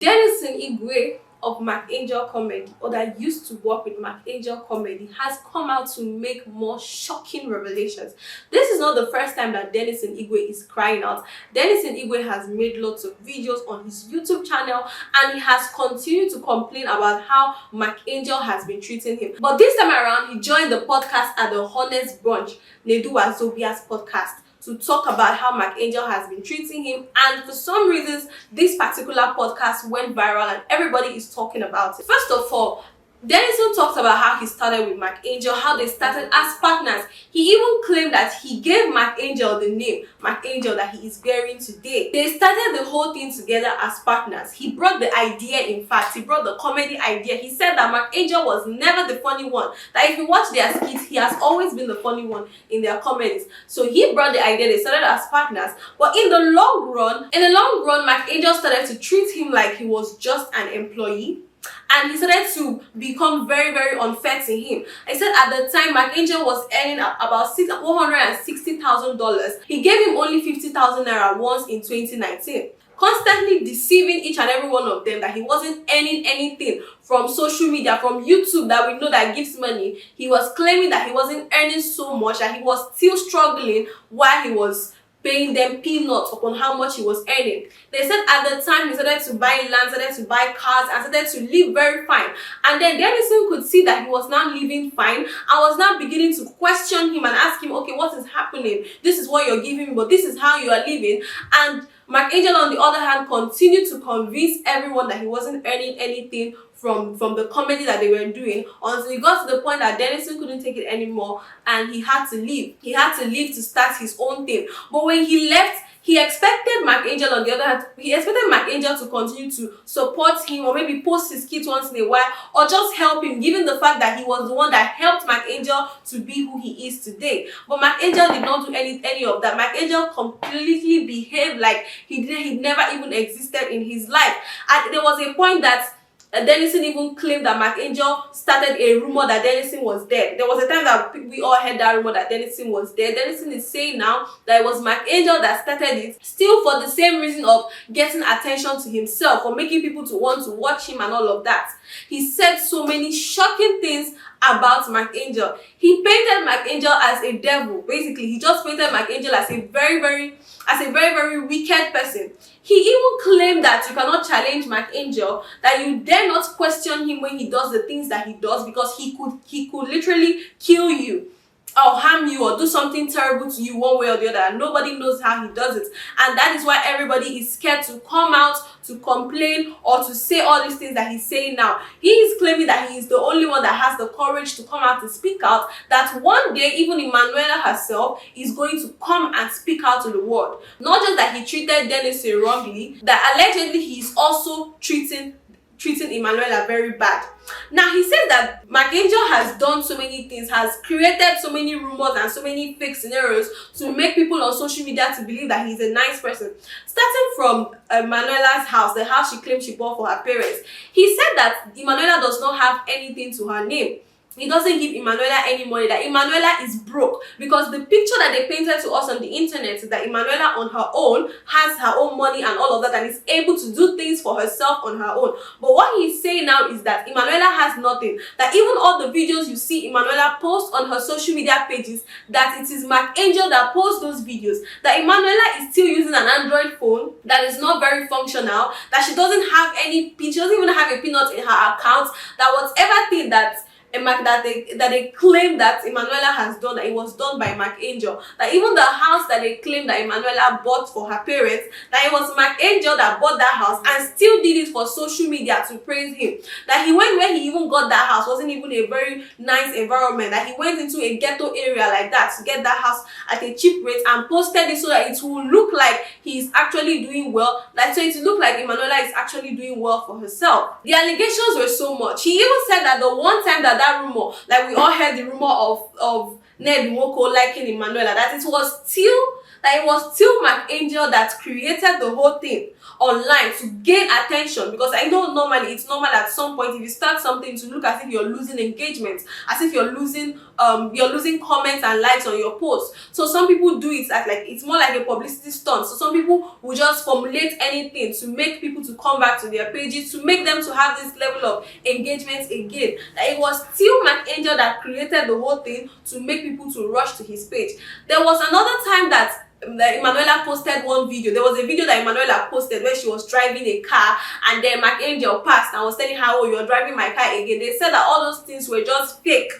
Denilson Igwe of Angel Comedy, or that used to work with Angel Comedy, has come out to make more shocking revelations. This is not the first time that Denilson Igwe is crying out. Denilson Igwe has made lots of videos on his YouTube channel, and he has continued to complain about how Angel has been treating him. But this time around, he joined the podcast at the Honest Brunch, Nedu Azobia's podcast, to talk about how Angel has been treating him, and for some reasons this particular podcast went viral and everybody is talking about it. First of all, Denilson talks about how he started with Angel, how they started as partners. He even claimed that he gave Angel the name Angel that he is bearing today. They started the whole thing together as partners. He brought the idea, in fact, he brought the comedy idea. He said that Angel was never the funny one, that if you watch their skits, he has always been the funny one in their comedies. So he brought the idea, they started as partners. But in the long run, Angel started to treat him like he was just an employee. And he started to become very, very unfair to him. I said at the time, Angel was earning about $160,000. He gave him only 50,000 naira once in 2019. Constantly deceiving each and every one of them that he wasn't earning anything from social media, from YouTube that we know that gives money. He was claiming that he wasn't earning so much, that he was still struggling while he was paying them peanuts upon how much he was earning. They said at the time he started to buy land, started to buy cars, and started to live very fine. And then Denilson could see that he was now living fine and was now beginning to question him and ask him, okay, what is happening? This is what you're giving me, but this is how you are living. And Angel, on the other hand, continued to convince everyone that he wasn't earning anything from the comedy that they were doing, until it got to the point that Denilson couldn't take it anymore and he had to leave. He had to leave to start his own thing. But when he left, he expected Angel, on the other hand, he expected Angel to continue to support him, or maybe post his skit once in a while, or just help him, given the fact that he was the one that helped Angel to be who he is today. But Angel did not do any of that. Angel completely behaved like he never even existed in his life. And there was a point that Denilson even claimed that Angel started a rumor that Denilson was dead. There was a time that we all heard that rumor that Denilson was dead. Denilson is saying now that it was Angel that started it, still for the same reason of getting attention to himself, or making people to want to watch him and all of that. He said so many shocking things about Angel. He painted Angel as a devil. Basically, he just painted Angel as a very, very wicked person. He even claimed that you cannot challenge Angel, that you dare not question him when he does the things that he does, because he could literally kill you or harm you or do something terrible to you one way or the other, and nobody knows how he does it. And that is why everybody is scared to come out to complain or to say all these things that he's saying now. He is claiming that he is the only one that has the courage to come out and speak out, that one day even Emmanuella herself is going to come and speak out to the world. Not just that he treated Denilson wrongly, that allegedly he is also treating Emmanuella very bad. Now he says that Angel has done so many things, has created so many rumors and so many fake scenarios to make people on social media to believe that he's a nice person. Starting from Emmanuella's house, the house she claimed she bought for her parents. He said that Emmanuella does not have anything to her name. He doesn't give Emmanuella any money, that Emmanuella is broke, because the picture that they painted to us on the internet is that Emmanuella on her own has her own money and all of that, and is able to do things for herself on her own. But what he's saying now is that Emmanuella has nothing, that even all the videos you see Emmanuella post on her social media pages, that it is Angel that posts those videos, that Emmanuella is still using an Android phone that is not very functional, that she doesn't have any, she doesn't even have a peanut in her account, that whatever thing that they claim that Emmanuella has done, that it was done by Angel, that even the house that they claim that Emmanuella bought for her parents, that it was Angel that bought that house and still did it for social media to praise him, that he went where he even got that house wasn't even a very nice environment, that he went into a ghetto area like that to get that house at a cheap rate and posted it so that it will look like he's actually doing well, like so it will look like Emmanuella is actually doing well for herself. The allegations were so much. He even said that the one time that rumor, like we all heard the rumor of Ned Nwoko liking Emmanuella, that it was still Angel that created the whole thing. online to gain attention, because I know normally it's normal at some point if you start something to look as if you're losing engagement, as if you're losing comments and likes on your post. So some people do it as like it's more like a publicity stunt. So some people will just formulate anything to make people to come back to their pages, to make them to have this level of engagement again. That it was still McAngel that created the whole thing to make people to rush to his page. There was another time that Emmanuella posted one video. There was a video that Emmanuella posted where she was driving a car, and then McAngel passed and was telling her, oh, you're driving my car again. They said that all those things were just fake.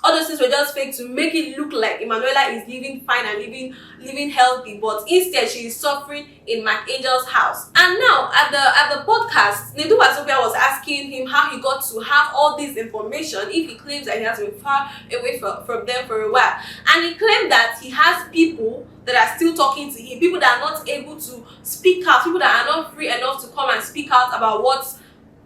All those things were just fake to make it look like Emmanuella is living fine and living healthy, but instead she is suffering in McAngel's house. And now at the podcast, Nedu Wasopia was asking him how he got to have all this information if he claims that he has been far away from them for a while. And he claimed that he has people that are still talking to him, people that are not able to speak out, people that are not free enough to come and speak out about what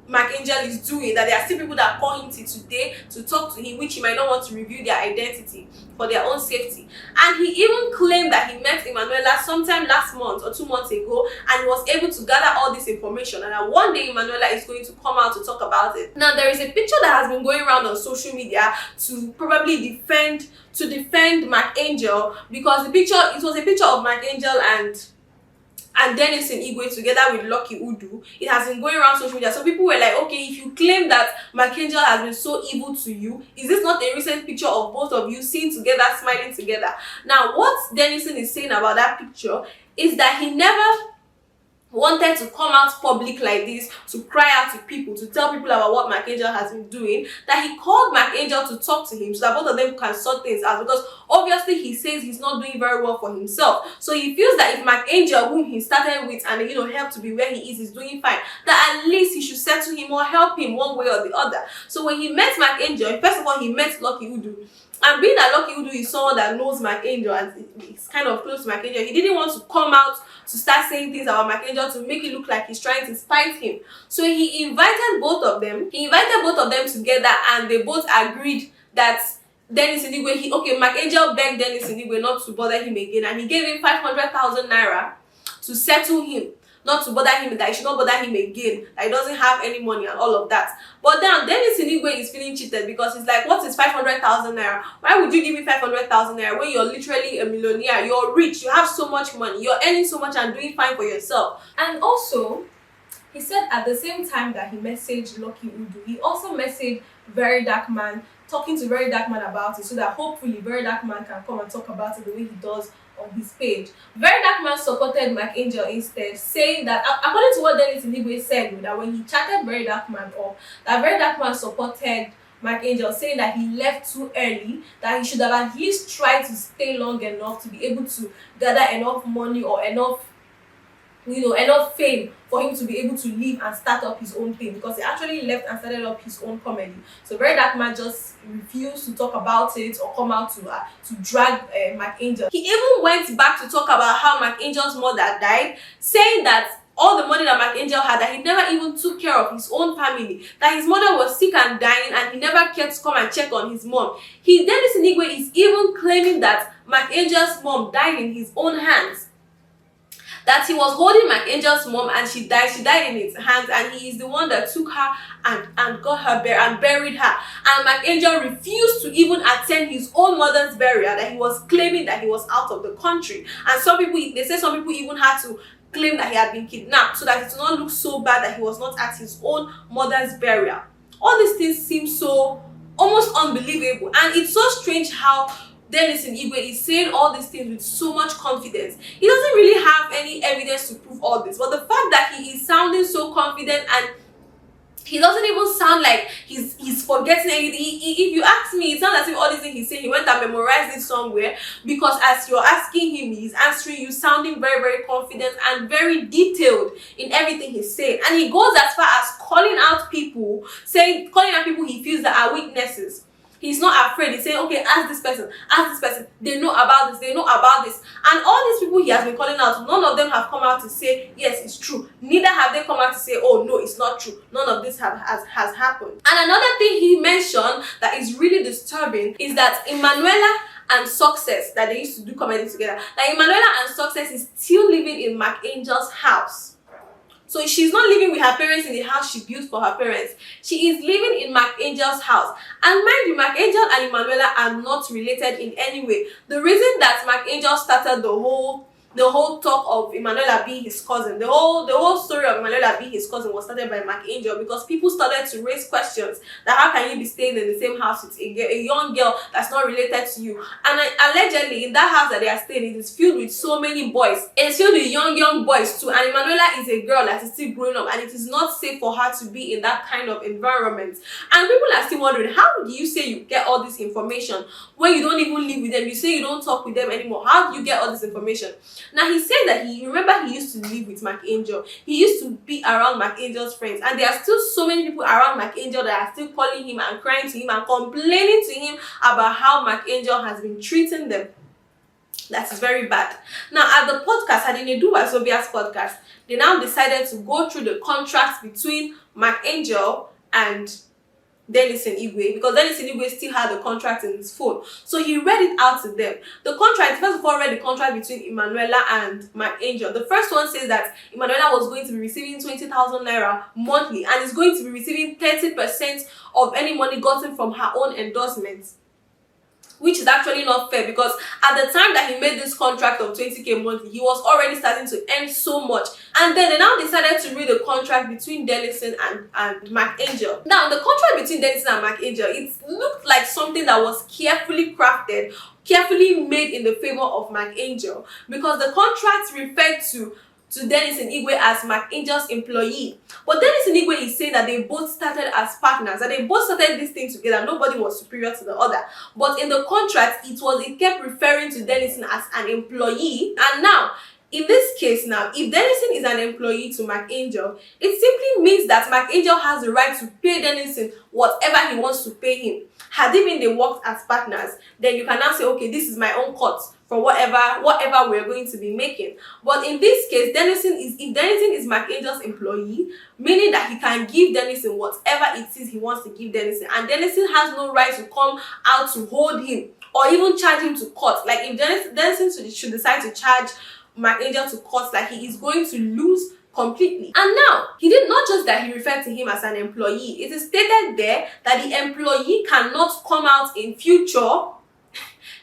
McAngel is doing, that there are still people that call him till today to talk to him, which he might not want to reveal their identity for their own safety. And he even claimed that he met Emmanuella sometime last month or 2 months ago, and he was able to gather all this information, and that one day Emmanuella is going to come out to talk about it. Now there is a picture that has been going around on social media to probably defend McAngel, because it was a picture of McAngel and Denilson Igwe together with Lucky Udu. It has been going around social media. So people were like, okay, if you claim that McAngel has been so evil to you, is this not a recent picture of both of you seen together, smiling together? Now, what Denilson is saying about that picture is that he never wanted to come out public like this to cry out to people, to tell people about what McAngel has been doing, that he called McAngel to talk to him so that both of them can sort things out, because obviously he says he's not doing very well for himself. So he feels that if McAngel, whom he started with and helped to be where he is doing fine, that at least he should settle him or help him one way or the other. So when he met McAngel, first of all he met Lucky Udu. And being that Lucky Udu is someone that knows McAngel and is kind of close to McAngel, he didn't want to come out to start saying things about McAngel to make it look like he's trying to spite him. So he invited both of them. He invited both of them together, and they both agreed that Denilson Igwe, McAngel begged Denilson Igwe not to bother him again, and he gave him 500,000 naira to settle him, not to bother him, that he should not bother him again, that he doesn't have any money and all of that. But now Denilson Igwe is feeling cheated, because it's like, what is 500,000 naira? Why would you give me 500,000 naira when you're literally a millionaire, you're rich, you have so much money, you're earning so much and doing fine for yourself? And also, he said at the same time that he messaged Lucky Udu, he also messaged Very Dark Man, talking to Very Dark Man about it, so that hopefully Very Dark Man can come and talk about it the way he does on his page. Very Dark Man supported McAngel instead, saying that, according to what Denilson Igwe said, that when he chatted Very Dark Man up, that Very Dark Man supported McAngel, saying that he left too early, that he should have at least tried to stay long enough to be able to gather enough money or enough fame for him to be able to leave and start up his own thing, because he actually left and started up his own comedy. So Very Dark Man just refused to talk about it or come out to drag McAngel. He even went back to talk about how McAngel's mother died, saying that all the money that McAngel had, that he never even took care of his own family, that his mother was sick and dying and he never cared to come and check on his mom. Denilson Igwe is even claiming that McAngel's mom died in his own hands, that he was holding McAngel's mom and she died in his hands, and he is the one that took her and got her and buried her. And McAngel refused to even attend his own mother's burial, that he was claiming that he was out of the country. And some people even had to claim that he had been kidnapped, so that it did not look so bad that he was not at his own mother's burial. All these things seem so almost unbelievable, and it's so strange how Denilson Igwe is saying all these things with so much confidence. He doesn't really have any evidence to prove all this, but the fact that he is sounding so confident, and he doesn't even sound like he's forgetting anything. If you ask me, it sounds as if all these things he's saying, he went and memorized it somewhere, because as you're asking him, he's answering you sounding very, very confident and very detailed in everything he's saying. And he goes as far as calling out people he feels that are weaknesses. He's not afraid. He's saying, okay, ask this person, they know about this. And all these people he has been calling out, none of them have come out to say, yes, it's true. Neither have they come out to say, oh, no, it's not true. None of this has happened. And another thing he mentioned that is really disturbing is that Emmanuella and Success, that they used to do comedy together, that Emmanuella and Success is still living in McAngel's house. So she's not living with her parents in the house she built for her parents. She is living in Mark Angel's house. And mind you, Mark Angel and Emmanuella are not related in any way. The reason that Mark Angel started the whole talk of Emmanuella being his cousin, the whole story of Emmanuella being his cousin was started by Mark Angel, because people started to raise questions that how can you be staying in the same house with a young girl that's not related to you? And allegedly in that house that they are staying, it is filled with so many boys. It's filled with young boys too. And Emmanuella is a girl that is still growing up, and it is not safe for her to be in that kind of environment. And people are still wondering, how do you say you get all this information when you don't even live with them? You say you don't talk with them anymore. How do you get all this information? Now he said that he used to live with Mark Angel. He used to be around Mark Angel's friends, and there are still so many people around Mark Angel that are still calling him and crying to him and complaining to him about how Mark Angel has been treating them. That is very bad. Now at the podcast, at Sobia's podcast, they now decided to go through the contracts between Mark Angel and Denilson Igwe, because Denilson Igwe still had the contract in his phone. So he read it out to them. The contract, first of all, read the contract between Emmanuella and Mark Angel. The first one says that Emmanuella was going to be receiving 20,000 naira monthly and is going to be receiving 30% of any money gotten from her own endorsements, which is actually not fair, because at the time that he made this contract of 20k monthly, he was already starting to earn so much. And then they now decided to read the contract between Denilson and Mark Angel. Now, the contract between Denilson and Mark Angel, it looked like something that was carefully crafted, carefully made in the favor of Mark Angel, because the contract referred to Denilson Igwe as Mark Angel's employee. But Denilson Igwe is saying that they both started as partners, that they both started this thing together. Nobody was superior to the other. But in the contract, it kept referring to Denilson as an employee. And now, in this case now, if Denilson is an employee to Mark Angel, it simply means that Mark Angel has the right to pay Denilson whatever he wants to pay him. Had it been they worked as partners, then you can now say, okay, this is my own cut for whatever we're going to be making. But in this case, if Denilson is Mark Angel's employee, meaning that he can give Denilson whatever it is he wants to give Denilson, and Denilson has no right to come out to hold him or even charge him to court. Like if Denilson should decide to charge Mark Angel to court, like he is going to lose completely. And now, he did not just that he referred to him as an employee. It is stated there that the employee cannot come out in future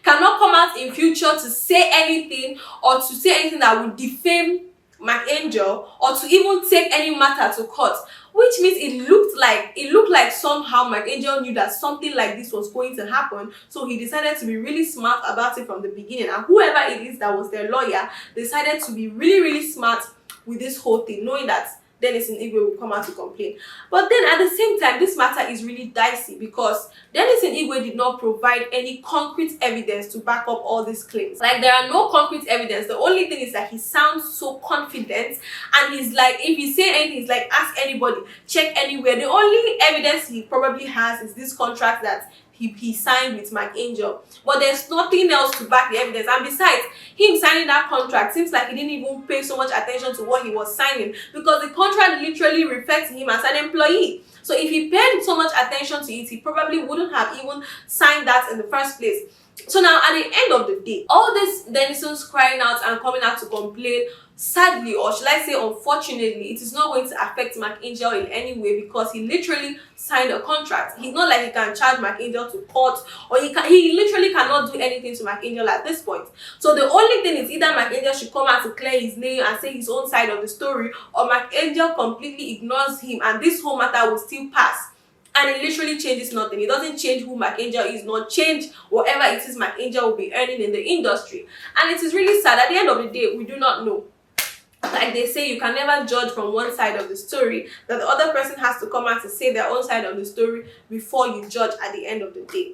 to say anything or to say anything that would defame Mark Angel or to even take any matter to court. Which means it looked like somehow Mark Angel knew that something like this was going to happen, so he decided to be really smart about it from the beginning. And whoever it is that was their lawyer decided to be really, really smart with this whole thing, knowing that Denilson Igwe will come out to complain. But then at the same time, this matter is really dicey, because Denilson Igwe did not provide any concrete evidence to back up all these claims. Like, there are no concrete evidence. The only thing is that he sounds so confident, and he's like, if he say anything, he's like, ask anybody, check anywhere. The only evidence he probably has is this contract that he signed with Mark Angel, but there's nothing else to back the evidence. And besides, him signing that contract seems like he didn't even pay so much attention to what he was signing, because the contract literally referred to him as an employee. So if he paid so much attention to it, he probably wouldn't have even signed that in the first place. So now, at the end of the day, all this Denilson's crying out and coming out to complain, sadly, or should I say unfortunately, it is not going to affect Mark Angel in any way, because he literally signed a contract. He's not like he can charge Mark Angel to court, or he literally cannot do anything to Mark Angel at this point. So the only thing is, either Mark Angel should come out to clear his name and say his own side of the story, or Mark Angel completely ignores him and this whole matter will still pass. And it literally changes nothing. It doesn't change who Mark Angel is, not change whatever it is Mark Angel will be earning in the industry. And it is really sad. At the end of the day, we do not know. Like they say, you can never judge from one side of the story, that the other person has to come out to say their own side of the story before you judge at the end of the day.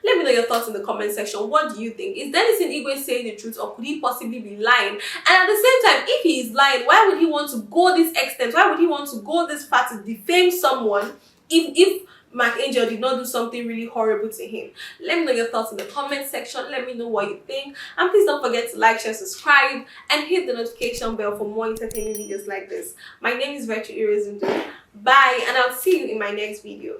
Let me know your thoughts in the comment section. What do you think? Is Denilson Igwe saying the truth, or could he possibly be lying? And at the same time, if he is lying, why would he want to go this extent? Why would he want to go this far to defame someone if Mark Angel did not do something really horrible to him? Let me know your thoughts in the comment section. Let me know what you think. And please don't forget to like, share, subscribe, and hit the notification bell for more entertaining videos like this. My name is Virtue Irezundu. Bye, and I'll see you in my next video.